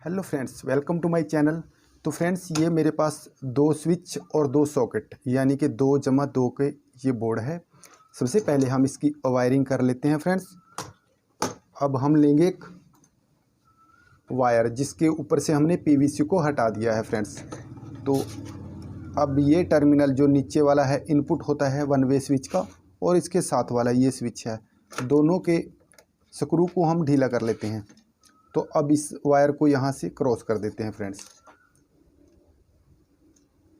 Hello friends, welcome to my channel. तो friends, ये मेरे पास दो स्विच और दो सॉकेट यानी कि 2+2 के ये बोर्ड है। सबसे पहले हम इसकी वायरिंग कर लेते हैं फ्रेंड्स। अब हम लेंगे एक वायर जिसके ऊपर से हमने पीवीसी को हटा दिया है फ्रेंड्स। तो अब ये टर्मिनल जो नीचे वाला है इनपुट होता है वन वे स्विच का, और इसके साथ वाला ये स्विच है, दोनों के स्क्रू को हम ढीला कर लेते हैं। तो अब इस वायर को यहाँ से क्रॉस कर देते हैं फ्रेंड्स।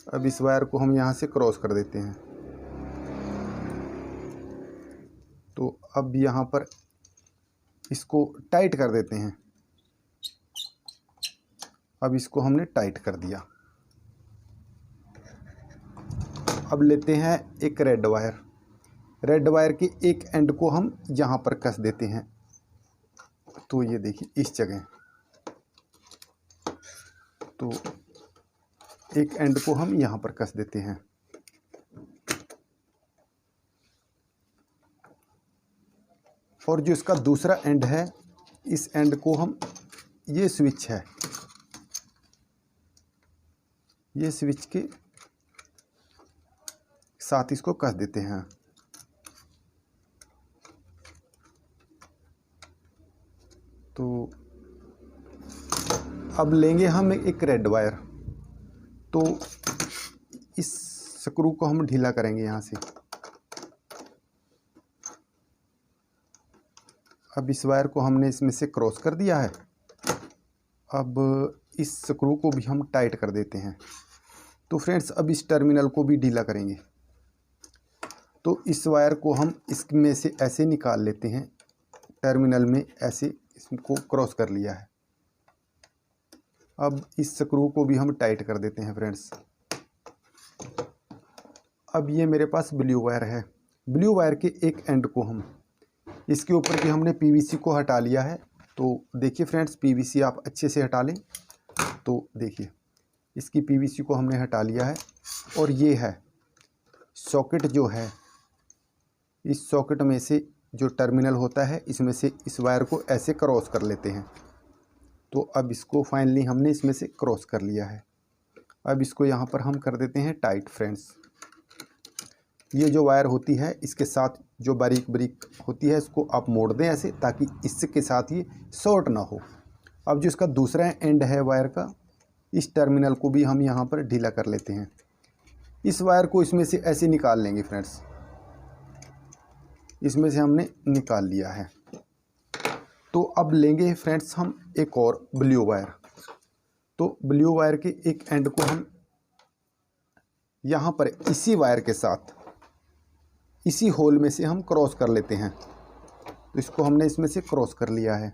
अब इस वायर को हम यहाँ से क्रॉस कर देते हैं। तो अब यहाँ पर इसको टाइट कर देते हैं। अब इसको हमने टाइट कर दिया। अब लेते हैं एक रेड वायर। रेड वायर के एक एंड को हम यहाँ पर कस देते हैं। तो ये देखिए इस जगह, तो एक एंड को हम यहाँ पर कस देते हैं। और जो इसका दूसरा एंड है, इस एंड को हम, ये स्विच है, ये स्विच के साथ इसको कस देते हैं। तो अब लेंगे हम एक रेड वायर। तो इस स्क्रू को हम ढीला करेंगे यहाँ से। अब इस वायर को हमने इसमें से क्रॉस कर दिया है। अब इस स्क्रू को भी हम टाइट कर देते हैं। तो फ्रेंड्स, अब इस टर्मिनल को भी ढीला करेंगे। तो इस वायर को हम इसमें से ऐसे निकाल लेते हैं। टर्मिनल में ऐसे इसको क्रॉस कर लिया है। अब इस स्क्रू को भी हम टाइट कर देते हैं फ्रेंड्स। अब ये मेरे पास ब्लू वायर है। ब्लू वायर के एक एंड को हम, इसके ऊपर की हमने पीवीसी को हटा लिया है। तो देखिए फ्रेंड्स, पीवीसी आप अच्छे से हटा लें। तो देखिए, इसकी पीवीसी को हमने हटा लिया है। और ये है सॉकेट जो है, इस सॉकेट में से जो टर्मिनल होता है, इसमें से इस वायर को ऐसे क्रॉस कर लेते हैं। तो अब इसको फाइनली हमने इसमें से क्रॉस कर लिया है। अब इसको यहाँ पर हम कर देते हैं टाइट फ्रेंड्स। ये जो वायर होती है, इसके साथ जो बारीक बारीक होती है, इसको आप मोड़ दें ऐसे, ताकि इसके साथ ये शॉर्ट ना हो। अब जो इसका दूसरा एंड है वायर का, इस टर्मिनल को भी हम यहाँ पर ढीला कर लेते हैं। इस वायर को इसमें से ऐसे निकाल लेंगे फ्रेंड्स। इसमें से हमने निकाल लिया है। तो अब लेंगे फ्रेंड्स हम एक और ब्लू वायर। तो ब्लू वायर के एक एंड को हम यहाँ पर इसी वायर के साथ, इसी होल में से हम क्रॉस कर लेते हैं। तो इसको हमने इसमें से क्रॉस कर लिया है।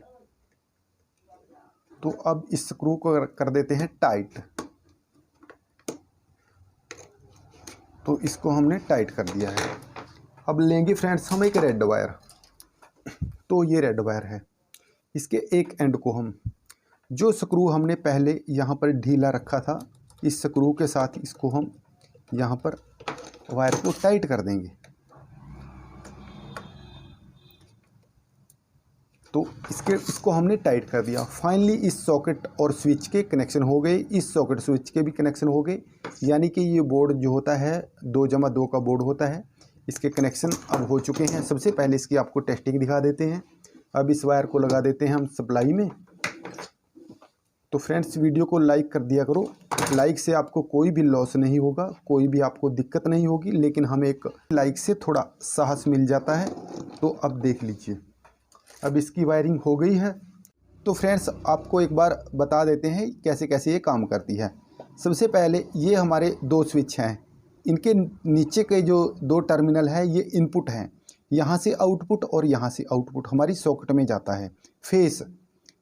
तो अब इस स्क्रू को कर देते हैं टाइट। तो इसको हमने टाइट कर दिया है। अब लेंगे फ्रेंड्स हम एक रेड वायर। तो ये रेड वायर है। इसके एक एंड को हम, जो स्क्रू हमने पहले यहाँ पर ढीला रखा था, इस स्क्रू के साथ इसको हम यहाँ पर वायर को टाइट कर देंगे। तो इसको हमने टाइट कर दिया। फाइनली इस सॉकेट और स्विच के कनेक्शन हो गए, इस सॉकेट स्विच के भी कनेक्शन हो गए। यानी कि ये बोर्ड जो होता है 2+2 का बोर्ड होता है, इसके कनेक्शन अब हो चुके हैं। सबसे पहले इसकी आपको टेस्टिंग दिखा देते हैं। अब इस वायर को लगा देते हैं हम सप्लाई में। तो फ्रेंड्स, वीडियो को लाइक कर दिया करो। लाइक से आपको कोई भी लॉस नहीं होगा, कोई भी आपको दिक्कत नहीं होगी, लेकिन हमें एक लाइक से थोड़ा साहस मिल जाता है। तो अब देख लीजिए, अब इसकी वायरिंग हो गई है। तो फ्रेंड्स, आपको एक बार बता देते हैं कैसे कैसे ये काम करती है। सबसे पहले ये हमारे दो स्विच हैं। इनके नीचे के जो दो टर्मिनल है, ये इनपुट हैं। यहाँ से आउटपुट और यहाँ से आउटपुट हमारी सॉकेट में जाता है। फेस,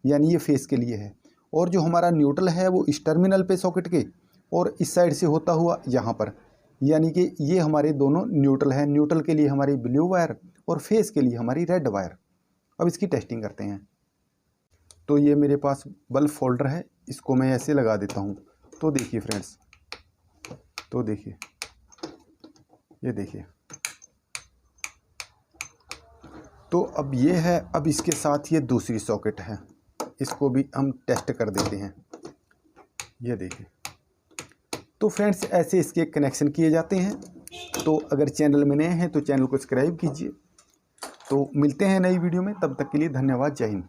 यानी ये फेस के लिए है। और जो हमारा न्यूट्रल है, वो इस टर्मिनल पे सॉकेट के, और इस साइड से होता हुआ यहाँ पर, यानी कि ये हमारे दोनों न्यूट्रल है। न्यूट्रल के लिए हमारी ब्लू वायर और फेस के लिए हमारी रेड वायर। अब इसकी टेस्टिंग करते हैं। तो ये मेरे पास बल्ब फोल्डर है, इसको मैं ऐसे लगा देता हूँ। तो देखिए फ्रेंड्स, तो देखिए, ये देखिए। तो अब ये है, अब इसके साथ ये दूसरी सॉकेट है। इसको भी हम टेस्ट कर देते हैं। ये देखिए। तो फ्रेंड्स ऐसे इसके कनेक्शन किए जाते हैं। तो अगर चैनल में नए हैं तो चैनल को सब्सक्राइब कीजिए। तो मिलते हैं नई वीडियो में, तब तक के लिए धन्यवाद। जय हिंद।